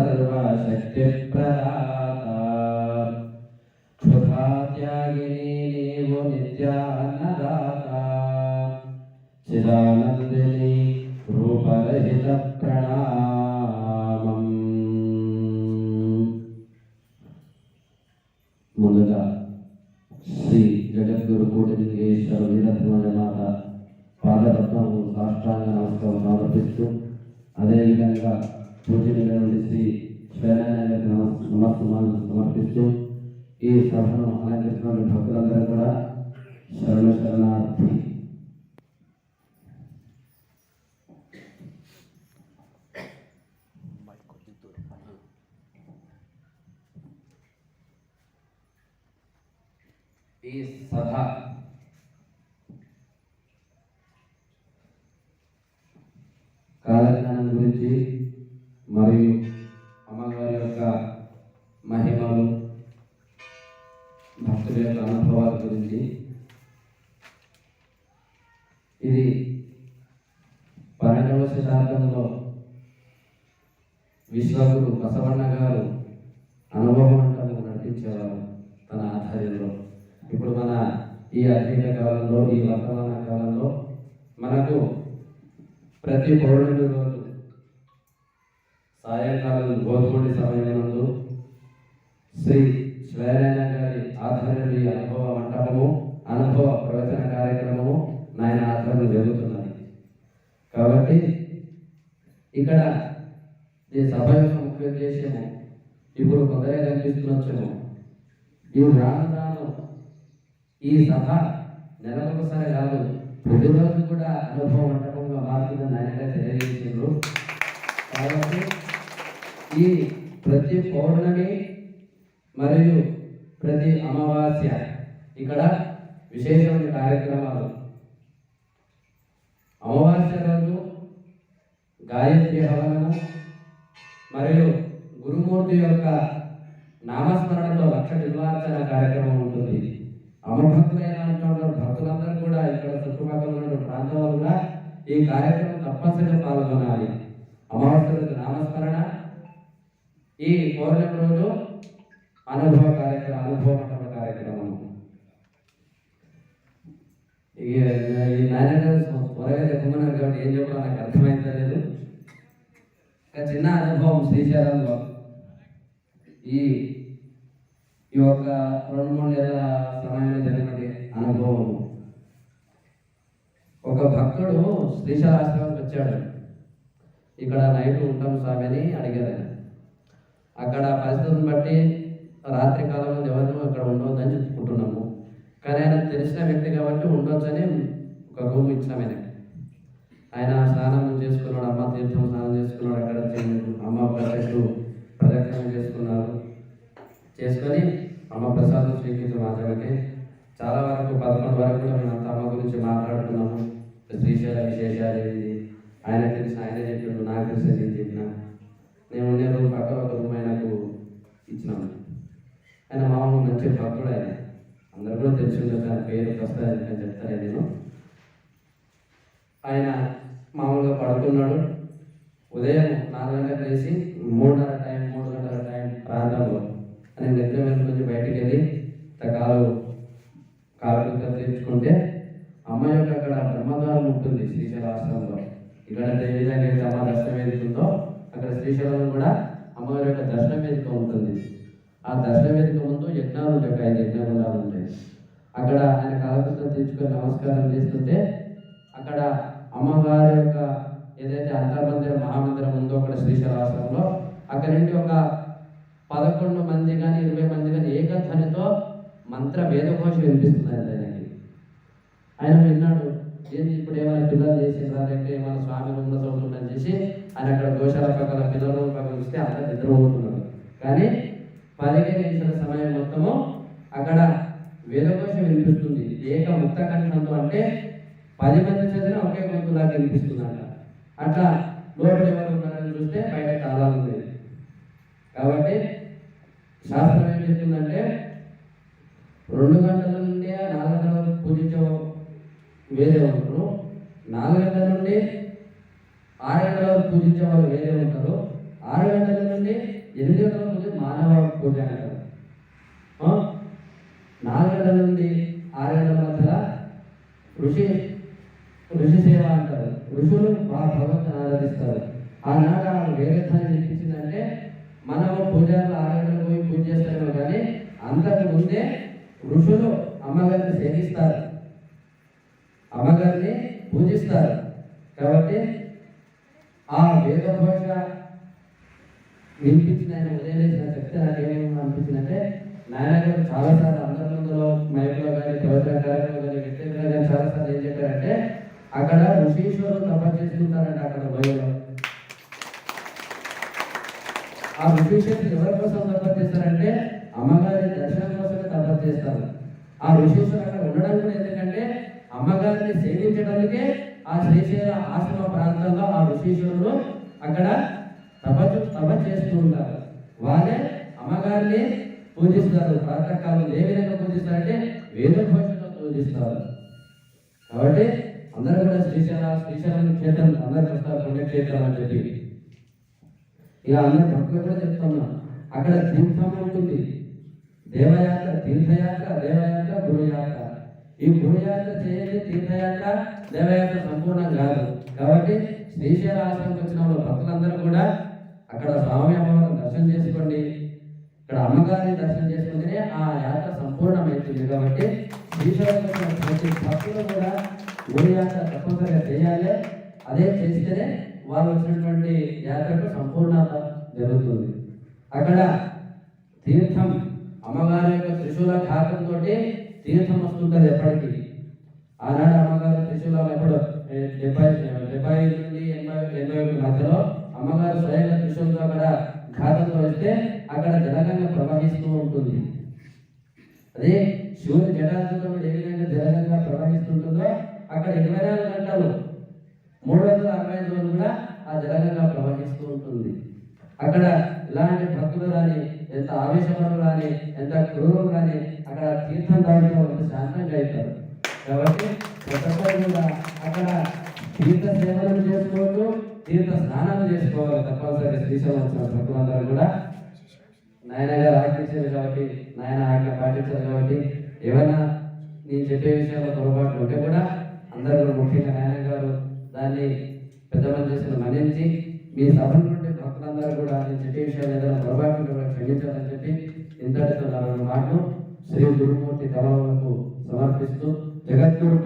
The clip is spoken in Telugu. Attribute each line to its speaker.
Speaker 1: सर्वशक्तिप्रदाता क्षुधात्यागिनी नीवु नित्यान्नदाता चिदानन्दिनी रूपरहितप्रणामम्। ముందుగా శ్రీ జగద్గురు కోటిలింగేశ్వర వీరబ్రహ్మమాత పాదపద్మము సాష్టాంగ నమస్కారం సమర్పిస్తూ, అదేవిధంగా పూజనీయులైన శ్రీ శ్వేరాయణకి నమస్కారాలు సమర్పిస్తూ, ఈ సభను అలంకరించిన భక్తులందరూ కూడా శరణార్థి. ఈ సభ కాలజ్ఞానం గురించి మరియు అమ్మవారి యొక్క మహిమలు, భక్తుల యొక్క అనుభవాల గురించి. ఇది 12వ శతాబ్దంలో విశ్వగురు బసవన్న గారు అనుభవమంటలు నడిపించేవారు తన ఆధ్వర్యంలో. ఇప్పుడు మన ఈ అధీన కాలంలో, ఈ వర్తమాన కాలంలో మనకు ప్రతి పౌర్ణమి రోజు సాయంకాలం గోధుమడి సమయమునందు శ్రీ శ్వేరాయణ గారి ఆధ్వర్యంలో ఈ అనుభవ మంటపము, అనుభవ ప్రవచన కార్యక్రమము నాయన ఆధ్వర్యంలో జరుగుతున్నది. కాబట్టి ఇక్కడ ఈ సభ యొక్క ముఖ్య ఉద్దేశము ఇప్పుడు కొందరే కనిపిస్తున్నచ్చేమో, ఈ రాను రాను ఈ సభ నెలకొకసారి కాదు, ప్రతిరోజు కూడా అనుభవ మంటపంగా మారుతుందని ఆయనగా తెలియజేసిండ్రు. కాబట్టి ఈ ప్రతి పౌర్ణమి మరియు ప్రతి అమావాస్య ఇక్కడ విశేషమైన కార్యక్రమాలు. అమావాస్య రోజు గాయత్రి హవనము మరియు గురుమూర్తి యొక్క నామస్మరణతో లక్ష నిర్వాచన కార్యక్రమం ఉంటుంది. అమభక్తులైన భక్తులందరూ కూడా ఇక్కడ చుట్టుపక్కల ఉన్న ప్రాంతాల్లో కూడా ఈ కార్యక్రమం తప్పనిసరిగా పాల్గొనాలి. అమావాస్య రోజు నామస్మరణ, ఈ పౌర్ణమి రోజు అనుభవ మండప కార్యక్రమం. ఈ నాయన త్వరగా చెప్పమన్నారు కాబట్టి ఏం చెప్పాలో నాకు అర్థమైతే లేదు. చిన్న అనుభవం శ్రీశైలంలో ఈ ఒక 2-3 నెలల సమయంలో జరిగినది అనుభవం. ఒక భక్తుడు శ్రీశైల ఆశ్రమానికి వచ్చాడు. ఇక్కడ నైట్ ఉంటాం స్వామి అని అడిగారు. అక్కడ పరిస్థితులను బట్టి రాత్రి కాలంలో ఎవరినో అక్కడ ఉండవద్దని చెప్పుకుంటున్నాము. కానీ ఆయన తెలిసిన వ్యక్తి కాబట్టి ఉండొచ్చని ఒక రూమ్ ఇచ్చాము ఆయనకి. ఆయన స్నానం చేసుకున్నాడు, అమ్మ తీర్థం స్నానం చేసుకున్నాడు. అక్కడ అమ్మ చెట్టు ప్రదక్షిణ చేసుకున్నారు. చేసుకొని అమ్మ ప్రసాదం స్వీకరించిన మాత్రమే చాలా వరకు 11 వరకు కూడా మేము అంత అమ్మ గురించి మాట్లాడుకున్నాము. శ్రీశైల విశేషాలు ఏది ఆయన తెలిసిన ఆయన చెప్పినాడు, నాకు తెలిసిన నేను చెప్పిన. నేను ఉండే రోజు పక్కన ఒక రూమ్ ఆయనకు ఇచ్చినాము. ఆయన మామూలు మంచి భక్తుడు. ఆయన అందరూ కూడా తెలిసి ఉంటుంది, ఆయన పేరు ప్రస్తుతం చెప్తాను నేను. ఆయన మామూలుగా పడుకున్నాడు. ఉదయం 4 గంటలకు లేచి 3 గంటల టైం ప్రాంతంలో ఆయన నిద్ర నుంచి బయటికి వెళ్ళి కాలు తీర్చుకుంటే అమ్మ యొక్క అక్కడ బ్రహ్మద్వారం ఉంటుంది శ్రీశైల ఆశ్రమంలో. ఇక్కడ ఏ విధంగా అయితే అమ్మ దర్శనం వేదిక ఉందో అక్కడ శ్రీశైలంలో కూడా అమ్మవారి యొక్క దర్శనం వేదిక ఉంటుంది. ఆ దర్శనం వేదిక ముందు యజ్ఞాలు ఉంటాయి, 5 యజ్ఞగుండాలు ఉంటాయి. అక్కడ ఆయన కాలకృతం తీర్చుకొని నమస్కారం చేస్తుంటే అక్కడ అమ్మవారి యొక్క ఏదైతే అంతర్మందిరం మహామందిరం ఉందో అక్కడ శ్రీశైల ఆశ్రమంలో అక్కడి నుండి ఒక 11 మంది కానీ 20 మంది కానీ ఏకధ్వనితో మంత్ర వేదఘోష వినిపిస్తుంది ఆయనకి. ఆయన విన్నాడు, ఏంటి ఇప్పుడు ఏమైనా పిల్లలు చేసిండ్రా లేకపోతే ఏమైనా స్వామి రూమ్లో చదువుతుందని చేసి ఆయన అక్కడ గోశాల పక్కన పిల్లల పక్కన ఇస్తే అంతా నిద్రపోతున్నారు. కానీ 15 నిమిషాల సమయం మొత్తము అక్కడ వేదఘోష వినిపిస్తుంది ఏక ముక్త కంఠంతో. అంటే 10 మంది చదివినా ఒకే గొంతులాగా వినిపిస్తుందంట. అట్లా లోపల ఎవరు ఉన్నారని చూస్తే బయట తాళాలు ఉంది. కాబట్టి శాస్త్రం ఏం చెప్తుందంటే 2 గంటల నుండి 4 గంటల వరకు పూజించే వేరే ఉంటారు, 4 గంటల నుండి 6 గంటల వరకు పూజించే వాళ్ళు వేరే ఉంటారు, 6 గంటల నుండి 8 గంటల వరకు మానవ పూజ అంటారు. 4 గంటల నుండి 6 గంటల మధ్యలో ఋషి సేవ అంటారు. ఋషులు భగవంతుని ఆరాధిస్తారు. ఆనాడు వేగత్వాన్ని చెప్పించిందంటే మనము పూజలు 6 గంటలకు పోయి పూజ చేస్తాము, కానీ అంతకు ముందే ఋషులు అమ్మగారిని సేవిస్తారు, అమ్మగారిని పూజిస్తారు. కాబట్టి ఆ వేద భాష వినిపించిన ఆయన ఉదయం చెప్తే నాకు ఏమేమి అనిపించిందంటే, నాయనగారు చాలాసార్లు అందరి ముందులో మైకులో కానీ ప్రవచన కార్యక్రమంలో కానీ వ్యక్తిగతంగా కానీ చాలాసార్లు ఏం చెప్పారంటే, అక్కడ ఋషీశ్వరులు తపస్సు చేసుకుంటారంట. అక్కడ బయలు ఆ ఋషీశ్వరులు ఎవరి కోసం తపస్సు చేస్తారంటే అమ్మగారి దర్శనం కోసమే తపస్సు చేస్తారు. ఆ ఋషీశ్వరులు అక్కడ ఉండడం కూడా ఎందుకంటే అమ్మగారిని సేవించడానికే ఆ శ్రీశైల ఆశ్రమ ప్రాంతంలో ఆ ఋషీశ్వరులు అక్కడ తపస్సు చేస్తూ ఉంటారు. వాళ్ళే అమ్మగారిని పూజిస్తారు. ప్రాతకాలం ఏ విధంగా పూజిస్తారంటే వేద ఘోషతో పూజిస్తారు. కాబట్టి అందరూ కూడా శ్రీశైలం క్షేత్రం అందరూ వస్తారు, పుణ్యక్షేత్రం అని చెప్పి ఇక అందరూ భక్తులు కూడా చెప్తున్నా. అక్కడ తీర్థం ఉంటుంది, దేవయాత్ర, తీర్థయాత్ర, దేవయాత్ర, గురుయాత్ర. ఈ గురుయాత్ర చేయాలి, తీర్థయాత్ర, దేవయాత్ర సంపూర్ణం కాదు. కాబట్టి శ్రీశైల ఆశ్రమంకి వచ్చిన భక్తులందరూ కూడా అక్కడ స్వామి అమ్మవారిని దర్శనం చేసుకోండి, ఇక్కడ అమ్మగారిని దర్శనం చేసుకుంటేనే ఆ యాత్ర సంపూర్ణమవుతుంది. కాబట్టి శ్రీశైలం ప్రతి భక్తులు కూడా గురుయాత్ర తప్పనిసరిగా చేయాలి. అదే చేస్తేనే వాళ్ళు వచ్చినటువంటి యాత్రకు సంపూర్ణత జరుగుతుంది. అక్కడ తీర్థం అమ్మగారి యొక్క త్రిశూల ఘాతంతో తీర్థం వస్తుంటుంది ఎప్పటికీ. ఆనాడు అమ్మగారు త్రిశూలం ఎప్పుడు 75 నుండి 80 మధ్యలో అమ్మగారు స్వయంగా త్రిశూలంతో అక్కడ ఘాతంతో వస్తే అక్కడ జలగంగా ప్రవహిస్తూ ఉంటుంది. అదే శివుని జటాలతో ఏ విధంగా జలగంగా ప్రవహిస్తుంటుందో అక్కడ 24 గంటలు 365 రోజులు కూడా ఆ జలగంగా ప్రవహిస్తూ ఉంటుంది. అక్కడ ఇలాంటి భక్తులు కానీ, ఎంత ఆవేశపరులు కానీ, ఎంత క్రూరులు కానీ అక్కడ తీర్థం తాగుతూ శాంతంగా అవుతారు. కాబట్టి ప్రతి ఒక్కరు కూడా అక్కడ తీర్థ సేవలు చేసుకోవచ్చు, తీర్థ స్నానాలు చేసుకోవాలి. తప్పనిసరిగా శ్రీశైలం వచ్చిన భక్తులందరూ కూడా నాయన గారు ఆజ్ఞించారు కాబట్టి, నాయన ఆజ్ఞ పాటించారు కాబట్టి, ఏమైనా నేను చెప్పే విషయాల్లో పొరపాట్లు ఉంటే కూడా అందరూ ముఖ్యంగా నాయన గారు దాన్ని పెద్ద మంది చేసిన మన్నించి మీ సభ నుండి భక్తులందరూ కూడా నేను చెప్పే విషయాలు ఏదైనా పొరపాటు కూడా క్షమించాలని చెప్పి ఇంతటితో నా మాటలు శ్రీ గురుమూర్తి కళలకు సమర్పిస్తూ జగద్గురు